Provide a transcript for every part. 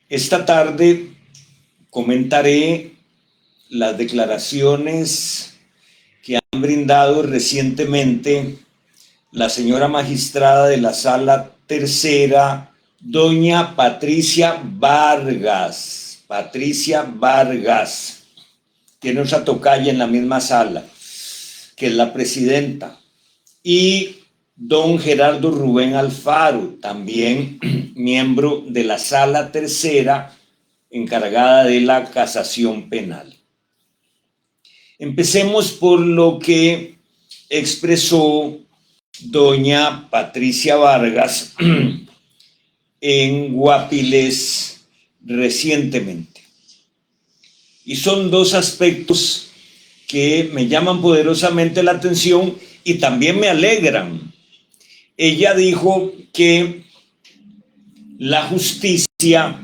Esta tarde comentaré las declaraciones que han brindado recientemente la señora magistrada de la Sala Tercera, doña Patricia Vargas. Patricia Vargas tiene otra tocaya en la misma sala, que es la presidenta, y don Gerardo Rubén Alfaro, también miembro de la Sala Tercera, encargada de la casación penal. Empecemos por lo que expresó doña Patricia Vargas en Guapiles recientemente. Y son dos aspectos que me llaman poderosamente la atención y también me alegran. Ella dijo que la justicia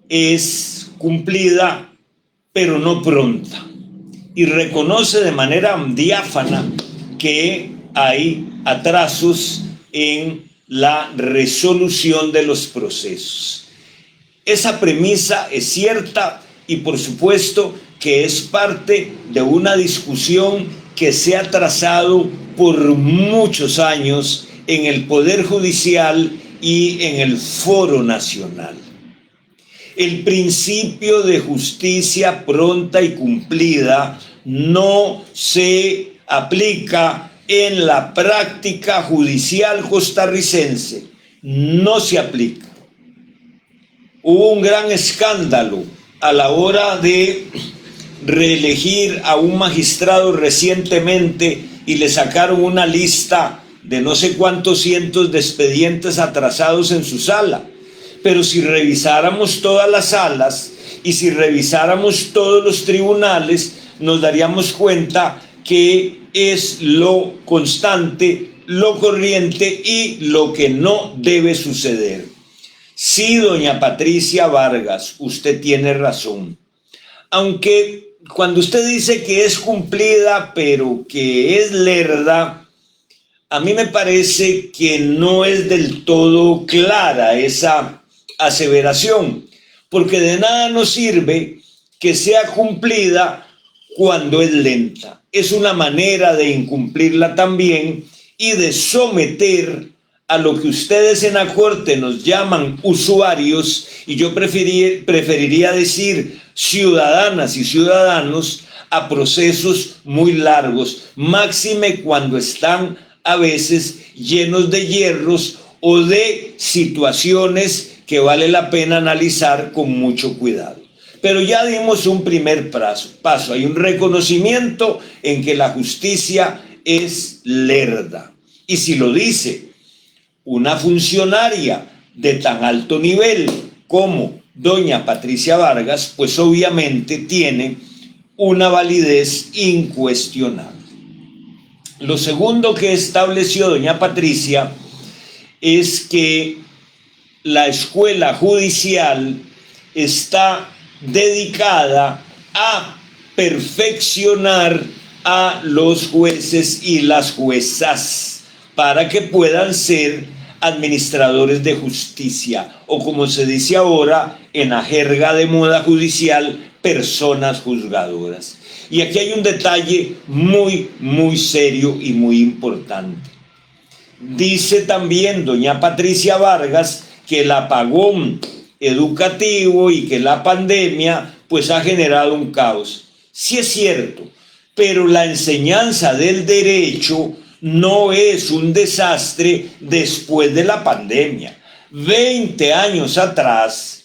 es cumplida, pero no pronta. Y reconoce de manera diáfana que hay atrasos en la resolución de los procesos. Esa premisa es cierta y por supuesto que es parte de una discusión que se ha trazado por muchos años en el Poder Judicial y en el Foro Nacional. El principio de justicia pronta y cumplida no se aplica en la práctica judicial costarricense, no se aplica. Hubo un gran escándalo a la hora de reelegir a un magistrado recientemente y le sacaron una lista de no sé cuántos cientos de expedientes atrasados en su sala. Pero si revisáramos todas las salas y si revisáramos todos los tribunales, nos daríamos cuenta que es lo constante, lo corriente y lo que no debe suceder. Sí, doña Patricia Vargas, usted tiene razón. Aunque cuando usted dice que es cumplida, pero que es lerda, a mí me parece que no es del todo clara esa aseveración, porque de nada nos sirve que sea cumplida cuando es lenta. Es una manera de incumplirla también y de someter a lo que ustedes en la corte nos llaman usuarios, y yo preferiría decir ciudadanas y ciudadanos, a procesos muy largos, máxime cuando están a veces llenos de hierros o de situaciones que vale la pena analizar con mucho cuidado. Pero ya dimos un primer paso. Hay un reconocimiento en que la justicia es lerda. Y si lo dice una funcionaria de tan alto nivel como doña Patricia Vargas, pues obviamente tiene una validez incuestionable. Lo segundo que estableció doña Patricia es que la escuela judicial está dedicada a perfeccionar a los jueces y las juezas para que puedan ser administradores de justicia, o como se dice ahora en la jerga de moda judicial, personas juzgadoras. Y aquí hay un detalle muy serio y muy importante. Dice también doña Patricia Vargas que el apagón educativo y que la pandemia pues ha generado un caos. Sí es cierto, pero la enseñanza del derecho no es un desastre después de la pandemia. 20 años atrás,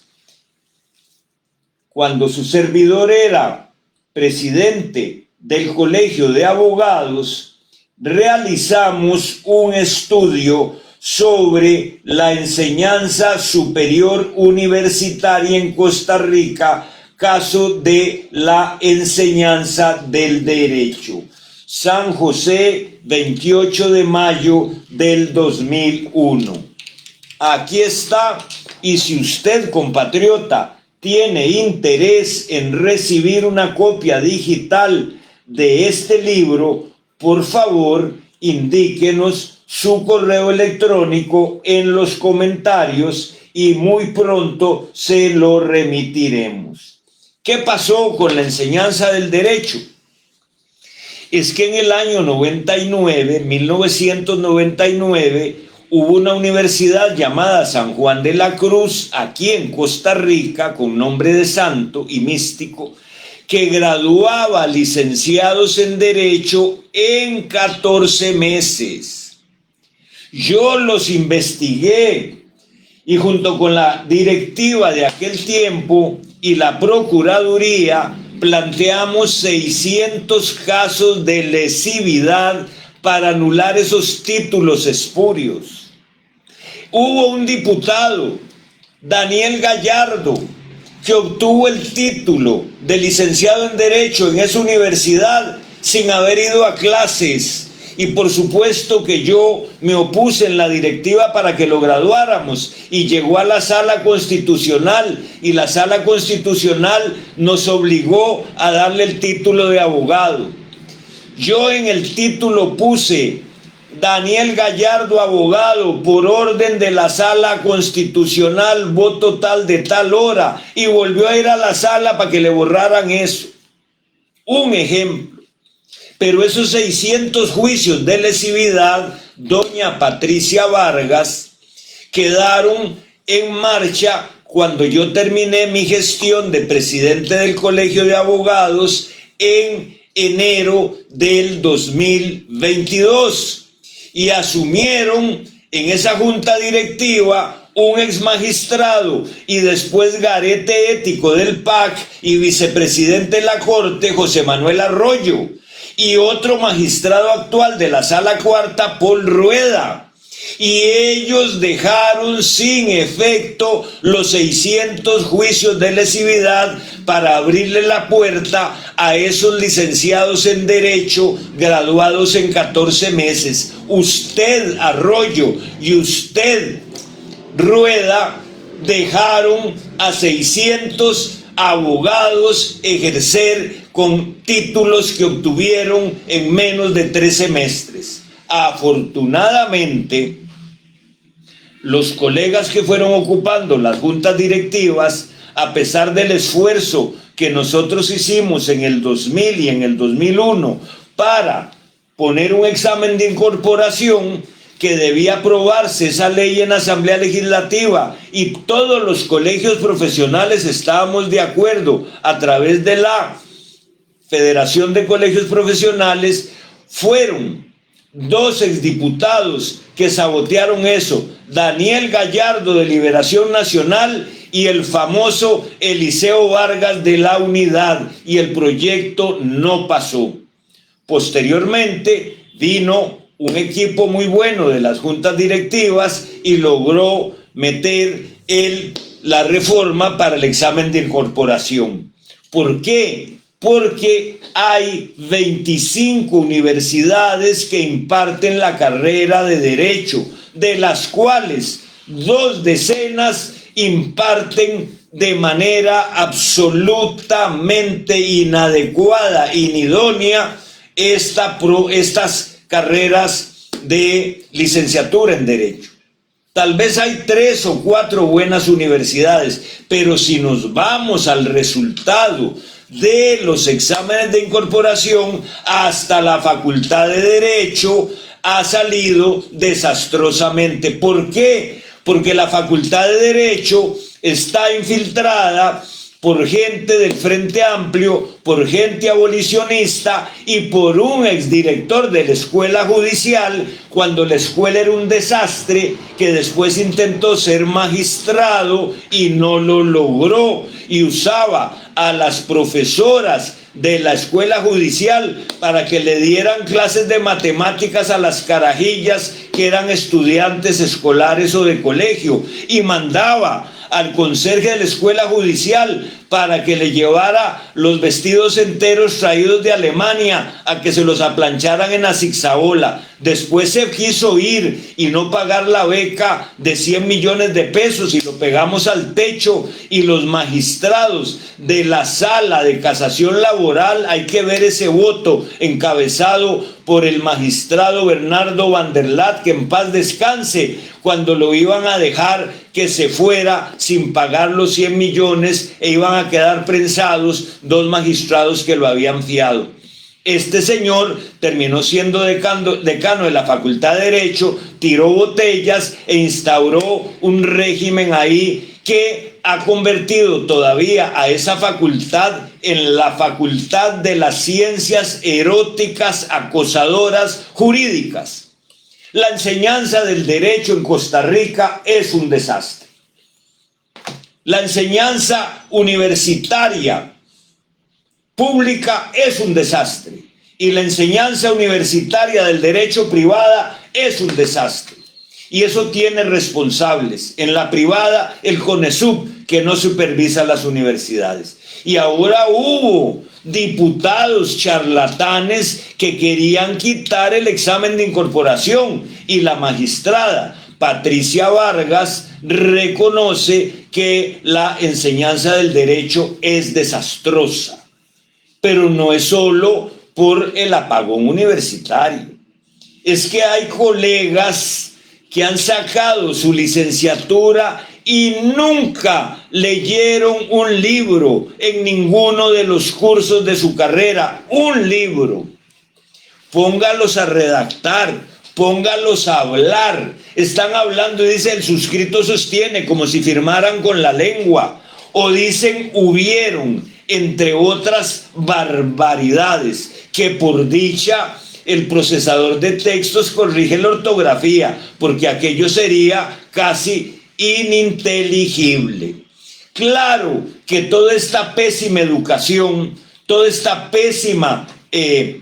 cuando su servidor era presidente del Colegio de Abogados, realizamos un estudio sobre la enseñanza superior universitaria en Costa Rica, caso de la enseñanza del derecho. San José, 28 de mayo del 2001. Aquí está, y si usted, compatriota, tiene interés en recibir una copia digital de este libro, por favor, indíquenos su correo electrónico en los comentarios y muy pronto se lo remitiremos. ¿Qué pasó con la enseñanza del derecho? Es que en el año 1999, hubo una universidad llamada San Juan de la Cruz, aquí en Costa Rica, con nombre de santo y místico, que graduaba licenciados en Derecho en 14 meses. Yo los investigué y junto con la directiva de aquel tiempo y la Procuraduría planteamos 600 casos de lesividad para anular esos títulos espurios. Hubo un diputado, Daniel Gallardo, que obtuvo el título de licenciado en Derecho en esa universidad sin haber ido a clases. Y por supuesto que yo me opuse en la directiva para que lo graduáramos y llegó a la Sala Constitucional y la Sala Constitucional nos obligó a darle el título de abogado. Yo en el título puse Daniel Gallardo, abogado, por orden de la Sala Constitucional, voto tal de tal hora, y volvió a ir a la sala para que le borraran eso. Un ejemplo. Pero esos 600 juicios de lesividad, doña Patricia Vargas, quedaron en marcha cuando yo terminé mi gestión de presidente del Colegio de Abogados en enero del 2022. Y asumieron en esa junta directiva un ex magistrado y después garete ético del PAC y vicepresidente de la Corte, José Manuel Arroyo, y otro magistrado actual de la Sala Cuarta, Paul Rueda. Y ellos dejaron sin efecto los 600 juicios de lesividad para abrirle la puerta a esos licenciados en Derecho graduados en 14 meses. Usted, Arroyo, y usted, Rueda, dejaron a 600 abogados ejercer con títulos que obtuvieron en menos de 3 semestres. Afortunadamente, los colegas que fueron ocupando las juntas directivas, a pesar del esfuerzo que nosotros hicimos en el 2000 y en el 2001 para poner un examen de incorporación, que debía aprobarse esa ley en Asamblea Legislativa, y todos los colegios profesionales estábamos de acuerdo a través de la Federación de Colegios Profesionales. Fueron 2 exdiputados que sabotearon eso: Daniel Gallardo de Liberación Nacional y el famoso Eliseo Vargas de la Unidad, y el proyecto no pasó. Posteriormente vino un equipo muy bueno de las juntas directivas y logró meter la reforma para el examen de incorporación. ¿Por qué? Porque hay 25 universidades que imparten la carrera de Derecho, de las cuales 2 decenas imparten de manera absolutamente inadecuada, inidónea, estas carreras de licenciatura en Derecho. Tal vez hay 3 o 4 buenas universidades, pero si nos vamos al resultado de los exámenes de incorporación, hasta la Facultad de Derecho ha salido desastrosamente. ¿Por qué? Porque la Facultad de Derecho está infiltrada por gente del Frente Amplio, por gente abolicionista y por un exdirector de la escuela judicial, cuando la escuela era un desastre, que después intentó ser magistrado y no lo logró, y usaba a las profesoras de la escuela judicial para que le dieran clases de matemáticas a las carajillas que eran estudiantes escolares o de colegio, y mandaba al conserje de la escuela judicial para que le llevara los vestidos enteros traídos de Alemania a que se los aplancharan en Azixaola. Después se quiso ir y no pagar la beca de 100 millones de pesos y lo pegamos al techo, y los magistrados de la Sala de Casación Laboral, hay que ver ese voto encabezado por el magistrado Bernardo Van der Lat, que en paz descanse, cuando lo iban a dejar que se fuera sin pagar los 100 millones e iban a quedar prensados 2 magistrados que lo habían fiado. Este señor terminó siendo decano de la Facultad de Derecho, tiró botellas e instauró un régimen ahí que ha convertido todavía a esa facultad en la facultad de las ciencias eróticas, acosadoras, jurídicas. La enseñanza del derecho en Costa Rica es un desastre. La enseñanza universitaria pública es un desastre y la enseñanza universitaria del derecho privada es un desastre. Y eso tiene responsables. En la privada, el CONESUB, que no supervisa las universidades. Y ahora hubo diputados charlatanes que querían quitar el examen de incorporación. Y la magistrada Patricia Vargas reconoce que la enseñanza del derecho es desastrosa. Pero no es solo por el apagón universitario. Es que hay colegas que han sacado su licenciatura y nunca leyeron un libro en ninguno de los cursos de su carrera. Un libro. Póngalos a redactar, póngalos a hablar. Están hablando y dice el suscrito sostiene como si firmaran con la lengua. O dicen hubieron, entre otras barbaridades, que por dicha el procesador de textos corrige la ortografía, porque aquello sería casi ininteligible. Claro que toda esta pésima educación, toda esta pésima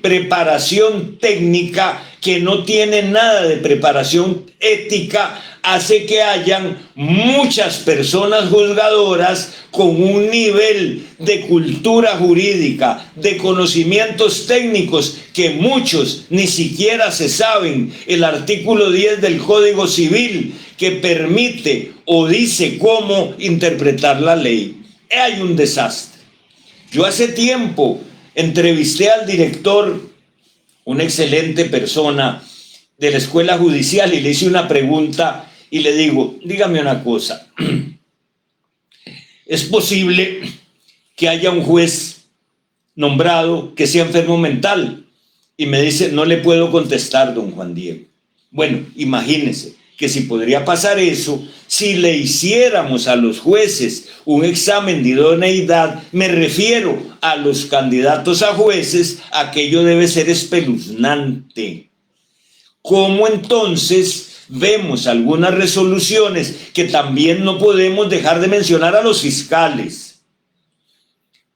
preparación técnica, que no tiene nada de preparación ética, hace que hayan muchas personas juzgadoras con un nivel de cultura jurídica, de conocimientos técnicos que muchos ni siquiera se saben. El artículo 10 del Código Civil que permite o dice cómo interpretar la ley. Hay un desastre. Yo hace tiempo entrevisté al director, una excelente persona de la Escuela Judicial, y le hice una pregunta y le digo, dígame una cosa, ¿es posible que haya un juez nombrado que sea enfermo mental? Y me dice, no le puedo contestar, don Juan Diego. Bueno, imagínese que si podría pasar eso, si le hiciéramos a los jueces un examen de idoneidad, me refiero a los candidatos a jueces, aquello debe ser espeluznante. ¿Cómo entonces vemos algunas resoluciones que también no podemos dejar de mencionar a los fiscales?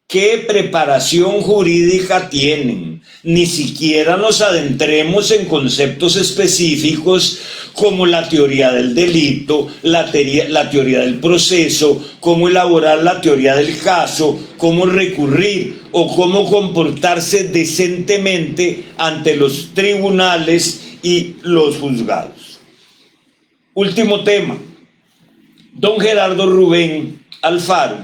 ¿Qué preparación jurídica tienen? Ni siquiera nos adentremos en conceptos específicos como la teoría del delito, la teoría del proceso, cómo elaborar la teoría del caso, cómo recurrir o cómo comportarse decentemente ante los tribunales y los juzgados. Último tema. Don Gerardo Rubén Alfaro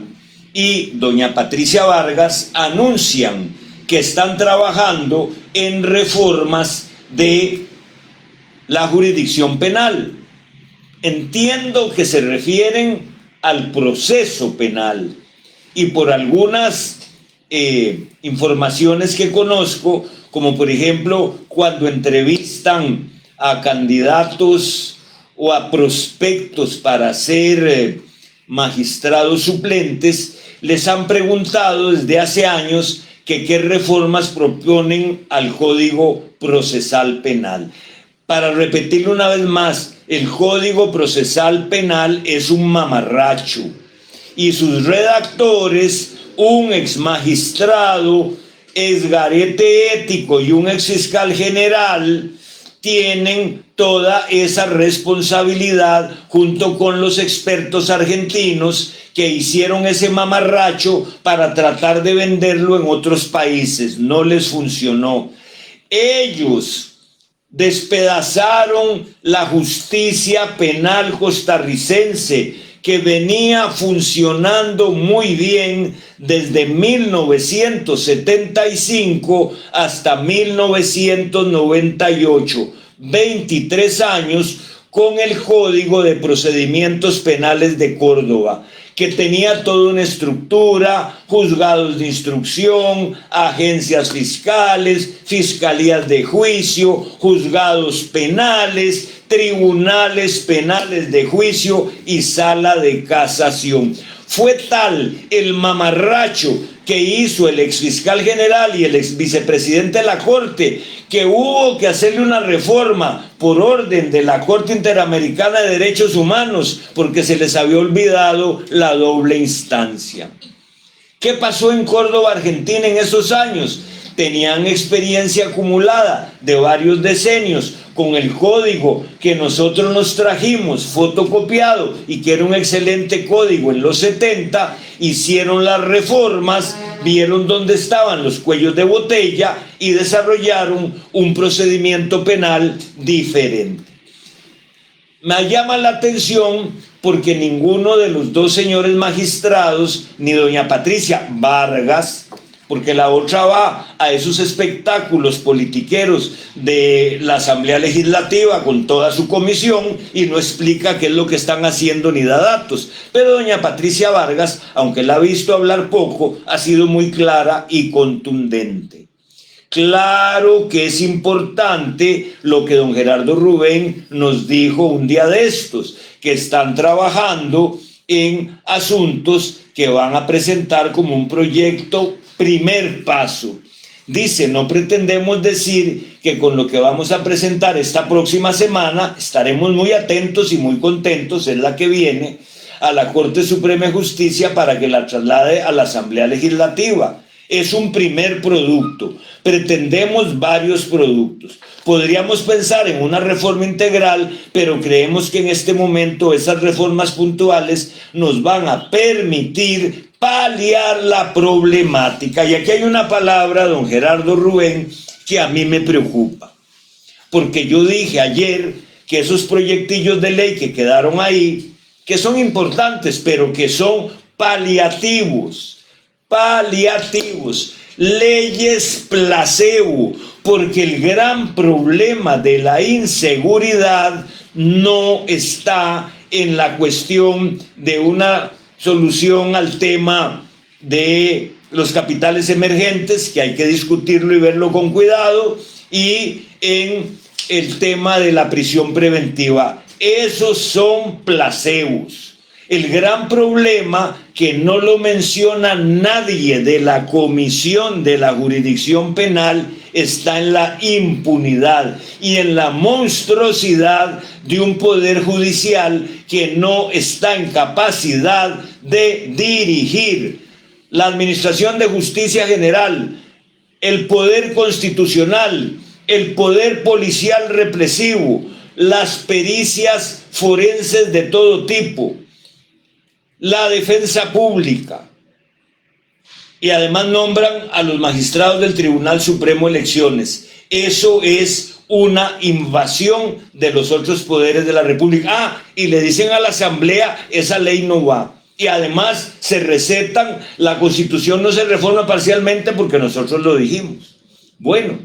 y doña Patricia Vargas anuncian que están trabajando en reformas de la jurisdicción penal. Entiendo que se refieren al proceso penal, y por algunas informaciones que conozco, como por ejemplo cuando entrevistan a candidatos o a prospectos para ser magistrados suplentes, les han preguntado desde hace años que qué reformas proponen al Código Procesal Penal. Para repetirlo una vez más, el Código Procesal Penal es un mamarracho y sus redactores, un exmagistrado, exgarete ético y un exfiscal general, tienen toda esa responsabilidad junto con los expertos argentinos que hicieron ese mamarracho para tratar de venderlo en otros países. No les funcionó. Ellos despedazaron la justicia penal costarricense, que venía funcionando muy bien desde 1975 hasta 1998, 23 años con el Código de Procedimientos Penales de Córdoba, que tenía toda una estructura: juzgados de instrucción, agencias fiscales, fiscalías de juicio, juzgados penales, tribunales penales de juicio y sala de casación. Fue tal el mamarracho que hizo el exfiscal general y el ex vicepresidente de la Corte que hubo que hacerle una reforma por orden de la Corte Interamericana de Derechos Humanos porque se les había olvidado la doble instancia. ¿Qué pasó en Córdoba, Argentina, en esos años? Tenían experiencia acumulada de varios decenios con el código que nosotros nos trajimos fotocopiado y que era un excelente código en los 70, hicieron las reformas, vieron dónde estaban los cuellos de botella y desarrollaron un procedimiento penal diferente. Me llama la atención porque ninguno de los dos señores magistrados, ni doña Patricia Vargas, porque la otra va a esos espectáculos politiqueros de la Asamblea Legislativa con toda su comisión y no explica qué es lo que están haciendo ni da datos. Pero doña Patricia Vargas, aunque la ha visto hablar poco, ha sido muy clara y contundente. Claro que es importante lo que don Gerardo Rubén nos dijo un día de estos, que están trabajando en asuntos que van a presentar como un proyecto primer paso. Dice: no pretendemos decir que con lo que vamos a presentar esta próxima semana estaremos muy atentos y muy contentos, es la que viene, a la Corte Suprema de Justicia para que la traslade a la Asamblea Legislativa. Es un primer producto. Pretendemos varios productos. Podríamos pensar en una reforma integral, pero creemos que en este momento esas reformas puntuales nos van a permitir paliar la problemática. Y aquí hay una palabra, don Gerardo Rubén, que a mí me preocupa. Porque yo dije ayer que esos proyectillos de ley que quedaron ahí, que son importantes, pero que son paliativos, leyes placebo, porque el gran problema de la inseguridad no está en la cuestión de una solución al tema de los capitales emergentes, que hay que discutirlo y verlo con cuidado, y en el tema de la prisión preventiva. Esos son placebos. El gran problema, que no lo menciona nadie de la Comisión de la Jurisdicción Penal, está en la impunidad y en la monstruosidad de un poder judicial que no está en capacidad de dirigir la Administración de Justicia General, el poder constitucional, el poder policial represivo, las pericias forenses de todo tipo, la defensa pública, y además nombran a los magistrados del Tribunal Supremo de Elecciones. Eso es una invasión de los otros poderes de la República. Y le dicen a la Asamblea: esa ley no va. Y además se recetan: la Constitución no se reforma parcialmente porque nosotros lo dijimos. Bueno,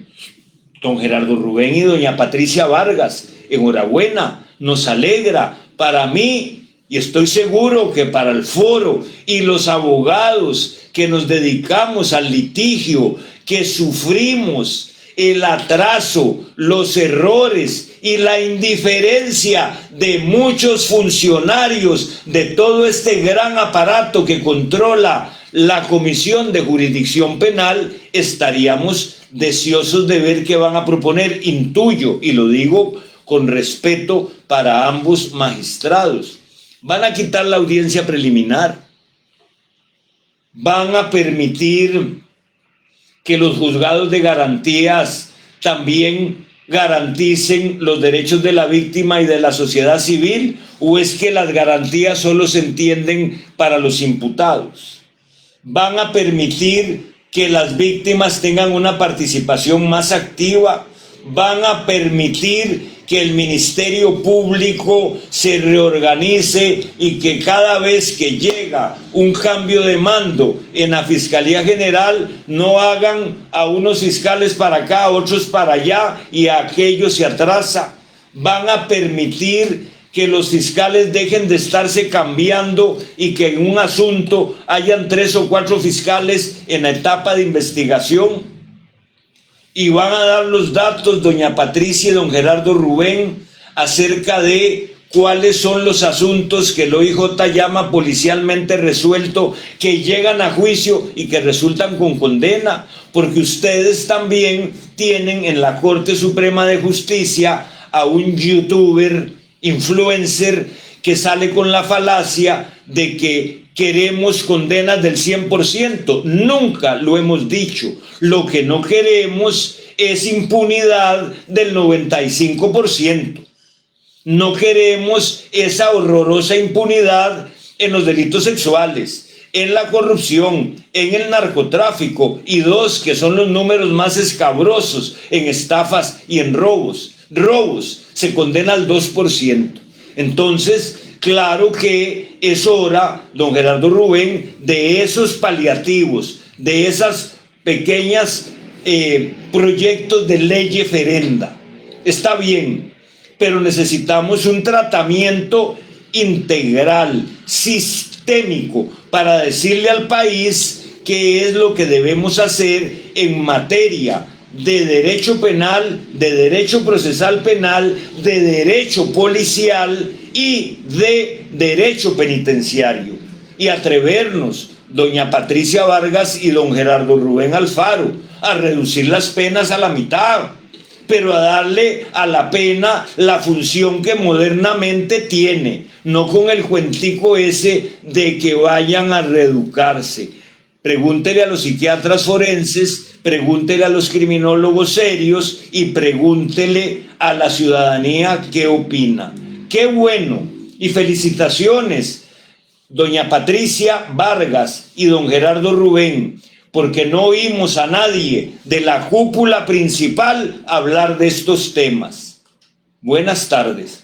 don Gerardo Rubén y doña Patricia Vargas, enhorabuena, nos alegra. Para mí, y estoy seguro que para el foro y los abogados que nos dedicamos al litigio, que sufrimos el atraso, los errores y la indiferencia de muchos funcionarios de todo este gran aparato que controla la Comisión de Jurisdicción Penal, estaríamos deseosos de ver qué van a proponer. Intuyo, y lo digo con respeto para ambos magistrados, van a quitar la audiencia preliminar, van a permitir que los juzgados de garantías también garanticen los derechos de la víctima y de la sociedad civil, o es que las garantías solo se entienden para los imputados. Van a permitir que las víctimas tengan una participación más activa, van a permitir que el Ministerio Público se reorganice y que cada vez que llega un cambio de mando en la Fiscalía General no hagan a unos fiscales para acá, a otros para allá, y a aquello se atrasa. van a permitir que los fiscales dejen de estarse cambiando y que en un asunto hayan 3 o 4 fiscales en la etapa de investigación. Y van a dar los datos, doña Patricia y don Gerardo Rubén, acerca de cuáles son los asuntos que el OIJ llama policialmente resuelto, que llegan a juicio y que resultan con condena, porque ustedes también tienen en la Corte Suprema de Justicia a un youtuber, influencer, que sale con la falacia de que queremos condenas del 100%. Nunca lo hemos dicho. Lo que no queremos es impunidad del 95%. No queremos esa horrorosa impunidad en los delitos sexuales, en la corrupción, en el narcotráfico, y 2, que son los números más escabrosos, en estafas y en robos. Robos se condena al 2%. Entonces, claro que es hora, don Gerardo Rubén, de esos paliativos, de esas pequeñas proyectos de ley ferenda. Está bien, pero necesitamos un tratamiento integral, sistémico, para decirle al país qué es lo que debemos hacer en materia de derecho penal, de derecho procesal penal, de derecho policial y de derecho penitenciario. Y atrevernos, doña Patricia Vargas y don Gerardo Rubén Alfaro, a reducir las penas a la mitad, pero a darle a la pena la función que modernamente tiene, no con el cuentico ese de que vayan a reeducarse. Pregúntele a los psiquiatras forenses, pregúntele a los criminólogos serios y pregúntele a la ciudadanía qué opina. ¡Qué bueno! Y felicitaciones, doña Patricia Vargas y don Gerardo Rubén, porque no oímos a nadie de la cúpula principal hablar de estos temas. Buenas tardes.